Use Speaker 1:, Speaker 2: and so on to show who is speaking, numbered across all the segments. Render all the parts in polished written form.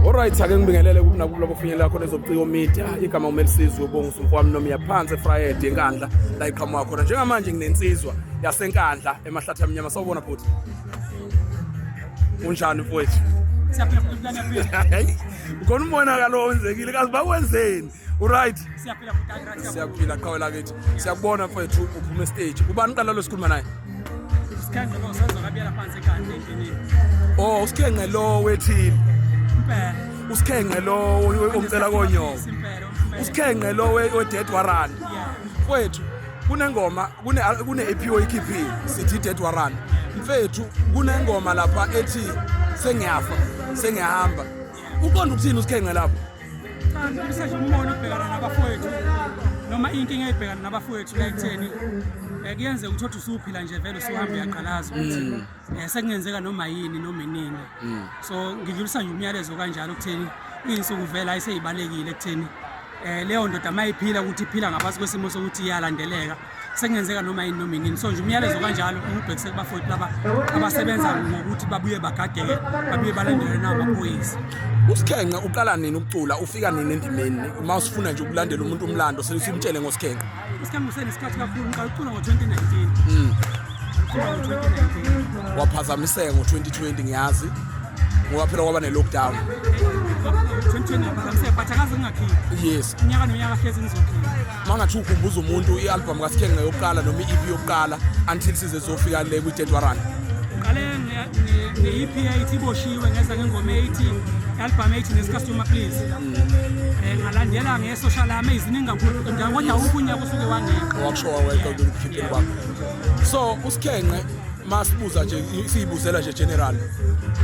Speaker 1: Alright, ake ngibingelele ukuthi nakulo bofinyelela khona ezobuciko media igama uMelisizwe ubonga umfowami noma yaphansi eFriday enkandla la iqhamuka khona njengamanje nginensizwa yasenkandla emahlathi amnyama sawubona futhi unjani mfowethu
Speaker 2: siyaphila kuhlanya phela
Speaker 1: ngona umonakalo wenzekile kazi bakwenzeni alright
Speaker 2: siyaphila kuhlanya
Speaker 1: siyaphila qhawela kithi siyakubona mfowethu uphuma stage ubani qala lo sikhuluma naye
Speaker 2: sikhanje lo sazokabiyela phansi enkandla endlini
Speaker 1: oh usikhenqe lo wethini
Speaker 2: impela
Speaker 1: usikhenqe lo omcela konyoko usikhenqe lo we-dead warrant mfowethu kunengoma kune EP oyikhiphi sithi dead warrant mfethu kunengoma lapha ethi sengiyafa sengiyahamba uqonda ukuthini usikhenqe lapho
Speaker 2: cha ngisho umbono ubhekana nabafowethu noma inkinga ebhekana nabafowethu la ekutheni kuyenze ukuthi usuphila nje vele usuhamba uyaqalaza ukuthi sekungenzeka noma yini noma inini so ngidlulisa nje umyalezo kanjalo ukutheni insuku vela ayiseyibalekile ekutheni leyo ndoda mayiphila ukuthi iphila ngaphasi kwesimo sokuthi iyalandeleka sekungenzeka noma yini noma inini so nje umyalezo kanjalo ubhekise kubafowethu laba abasebenza ngokuthi babuye bagadeke babuye balandele namaphoyisa
Speaker 1: usikhenqe uqala nini ukucula ufika nini endimeni uma usifuna nje ukulandela umuntu umlando sesimtshele ngosikhenqe
Speaker 2: isikhenqe usenisikhathi kakhulu ngiqala ukucula ngo-2019 ngo-2019
Speaker 1: waphazamiseka ngo-2020 ngiyazi ngoba phela kwaba ne-lockdown
Speaker 2: 2020 waphazamiseka but akaze ngingakhiphi
Speaker 1: yes
Speaker 2: unyaka nonyaka hlezi ngizokhipha
Speaker 1: mangathi ukhumbuza umuntu i-album kasikhenqe yokuqala noma i-EP yokuqala until size zofika le kwi-dead warrant
Speaker 2: qale nge-EP ethi iboshiwe ngeza ngengoma ethi i-album ethi nesicustomer please ngalandela nge-social ama iziningi kakhulu kodwa ukunyaka usuke wangekho
Speaker 1: wakushowa weqa ukukhiphela kwakho so usikhenqe masibuza nje siyibuzela nje general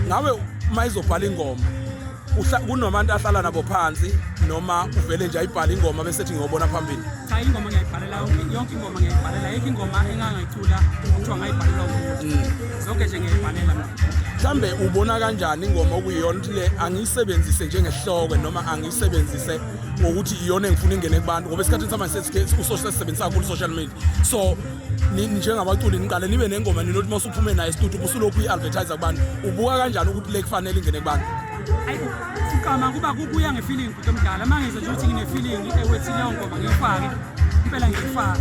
Speaker 1: ngawe mayizobhala ingoma kunomantu ahlala nabo phansi noma uvele nje ayibhala ingoma bese ethi ngiyobona phambili
Speaker 2: cha ingoma ngiyayibhalela yonke ingoma ngiyayibhalela yonke ingoma engangayicula kuthiwa ngayibhalela umuntu zonke nje ngiyayibhalela mina
Speaker 1: mhlambe ubona kanjani ingoma okuyiyona ukuthi le angiyisebenzise njengehloko noma angiyisebenzise ngokuthi iyona engifuna ingene kubantu ngoba esikhathini samanje sesisebenzisa kakhulu social media so njengabaculi niqale nibe nengoma ninothi masuphume nayo studio ubusulokhu i-advertise kubantu ubuka kanjani ukuthi le kufanele ingene kubantu
Speaker 2: ayi ukama kuba kubuya ngefeeling ukuthi omdala mangizwe nje ukuthi ngine-feeling ewethi leyo ngoma ngiyifake impela ngiyifaka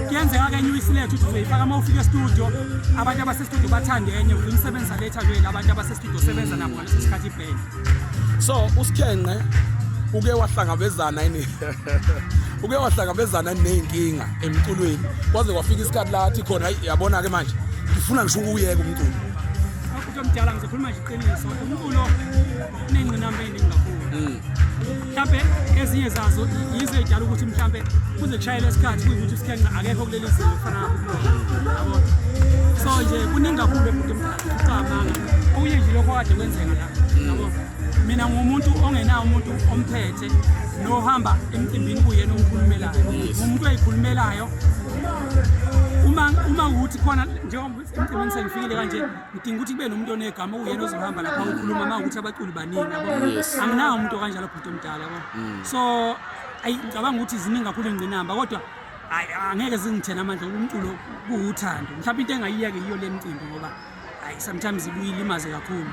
Speaker 2: kuyenzeka kenye uyisilethe ukuthi uzoyifaka uma ufika estudio abantu abasestudio bathande enye umsebenzi aletha lweli abantu abasestudio sebenza nabo ngaleso sikhathi ibhand
Speaker 1: so usikhenqe uke wahlangabezana yini uke wahlangabezana ney'nkinga emculweni kwaze kwafika isikhathi lathi khona hayi yabona-ke manje ngifuna ngisho ukuyeka umculo
Speaker 2: ukuthi omdala ngizokhuluma nje iqiniso umculo uney'ngqinamba ey'ningi kakhulu mhlampe ezinye zazo yizo ey'dala ukuthi mhlampe kuze kushayela isikhathi kuyukuthi usikhenqe akekho kuleli zinga kufana yabo so nje kuningi kakhulu emuntu ucabanga okunye nje lokho kade kwenzeka la yabo mina ngumuntu ongenawo umuntu omphethe nohamba emcimbini kuyena omkhulumelayo umuntu oyikhulumelayo uma ukuthi khona njengoba emcimbini sengifikile kanje ngidinga ukuthi kube nomuntu onegama uyena ozohamba lapha ukhuluma uma ukuthi abaculi baningi yabo anginawo umuntu kanjalo bhuti omdala yabo so ngicabanga ukuthi ziningi kakhulu ingqinamba kodwa angeke zingithena amandla umculo kuwuthando mhlawumbe into engayiyeke yiyo le mcimbi ngoba sometimes ibuyilimaze kakhulu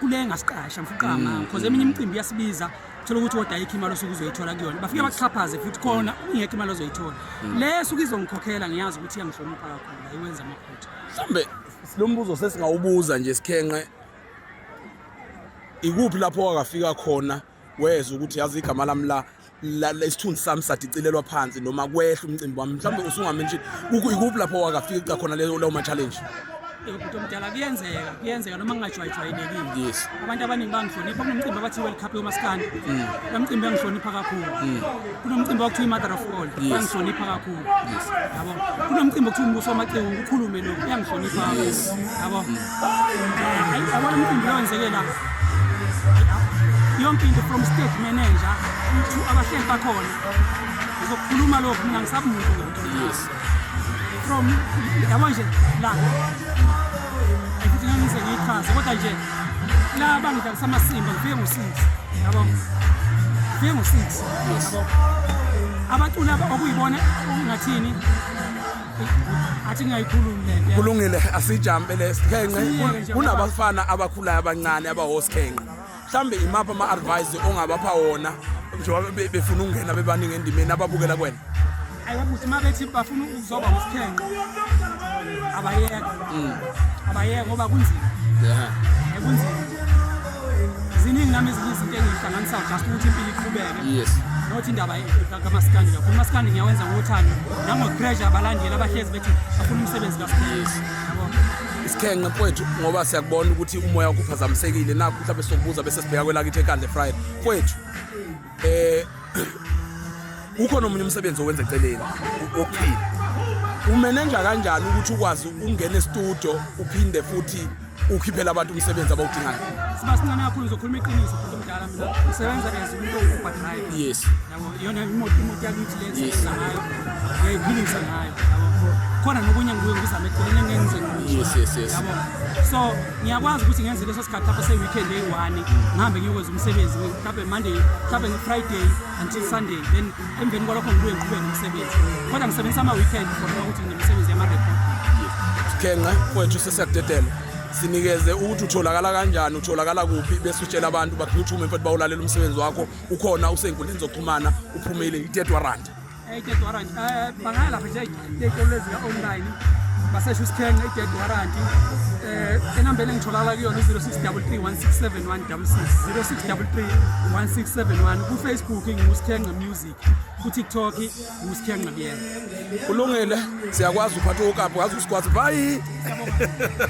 Speaker 2: kule engasiqasha mfuqama because eminye imicimbi iyasibiza thola ukuthi kodwa ayikho imali osuke uzoyithola kuyona bafike bakuxhaphaze futhi khona ingekho imali ozoyithola le suke izongikhokhela ngiyazi ukuthi iyangihlonipha kakhulu ayiwenza amaphutha
Speaker 1: mhlambe lo mbuzo sesingawubuza nje sikhenqe ikuphi lapho wakafika khona weza ukuthi yazi igama lami la lesithunzi sami sadicilelwa phansi noma kwehla umcimbi wami mhlambe usungamenshi ikuphi lapho wakafika khona leyo ma challenge
Speaker 2: ukuthi omdala kuyenzeka noma ngingajwayelekile
Speaker 1: yes
Speaker 2: abantu abaningi bangihlonipha kunomcimbi abathi World Cup yomaskandi lo mcimbi engihlonipha kakhulu kunomcimbi wakuthiwa i-Mother of All bangihlonipha kakhulu yabo kunomcimbi okuthiwa umbuso wamaciko ukukhulume lokhu uyangihlonipha yabo yabona umcimbi lowenzeke la yonke into from stage manager to abahleli bakhona ngizokukhuluma lokhu mina ngisabumuntu
Speaker 1: yes
Speaker 2: from yabo nje la ayifuthi ngize ngiyichaze kodwa nje la bangidlalisa amasimba ngifike ngo-6 yabo ngifike ngo-6 yabo abaculi okuyibona ngathini athi ngiyayikhuluma le
Speaker 1: kulungile asijampe le sikhenqe kunabafana abakhulayo abancane abahosikhenqe mhlambe imapha ama-advice ongabapha wona njengoba befuna ukungena bebaningi endimeni ababukela kwena?
Speaker 2: Hayi ukuthi mabethi bafuna ukuzoba usikhenqe abayeke ngoba kunzima. Kunzima. Ziningi nami ezinye izinto engihlanganisa just ukuthi impilo iqhubeke.
Speaker 1: Yes.
Speaker 2: Nothi indaba kamaskandi kakhulu. Umaskandi ngiyawenza ngothando nango-pressure abalandeli abahlezi bethi bafuna umsebenzi kaSkhenge. Yabo.
Speaker 1: Isikhenqe mfowethu ngoba siyakubona ukuthi umoya wakho uphazamisekile nakho mhlawumbe sokubuza bese sibheka kwelakithi eKandla Friday. Mfowethu ukhona omunye umsebenzi owenza eceleni okuphila. Umeneja kanjani ukuthi ukwazi ukungena e-studio uphinde futhi ukhiphela abantu umsebenzi abawudingayo?
Speaker 2: Sibasincane kakhulu ngizokhuluma iqiniso futhi omdala mina ngisebenza as umuntu o-Uber driver.
Speaker 1: Yes.
Speaker 2: Yabo iyona imoto yakithi le engisebenza ngayo ngiyayiphilisa ngayo yabo. Khona nokunye ngizama eceleni engenze ngikuyo.
Speaker 1: Yes.
Speaker 2: Yabo. So ngiyakwazi ukuthi ngenze leso sikhathi lapho se-weekend eyi-1 ngihambe ngiyokwenza umsebenzi mhlawumbe Monday mhlawumbe nge-Friday until Sunday then emveni kwalokho ngibuye ngiqhubeke nomsebenzi. Kodwa ngisebenzisa ama-weekend for ukuthi nginemsebenzi yama-record.
Speaker 1: Sikhenqe mfowethu sesiyakudedela. Sinikeze ukuthi utholakala kanjani, utholakala kuphi bese utshela abantu baphuthume mfethu bawulalela umsebenzi wakho. Ukhona usenkundleni zokuxhumana uphumile i-Dead Warrant.
Speaker 2: I-Dead Warrant bangaya lapha nje lezi online basesho uSkhenge i-Dead Warrant enambele ngitholakala kuyona 0633 167 0633 ku-Facebook nginguSkhenge Music, ku-TikTok nginguSkhenge Biyela.
Speaker 1: Kulungile, siyakwazi uphatha ukapho wazi usikwazi bye.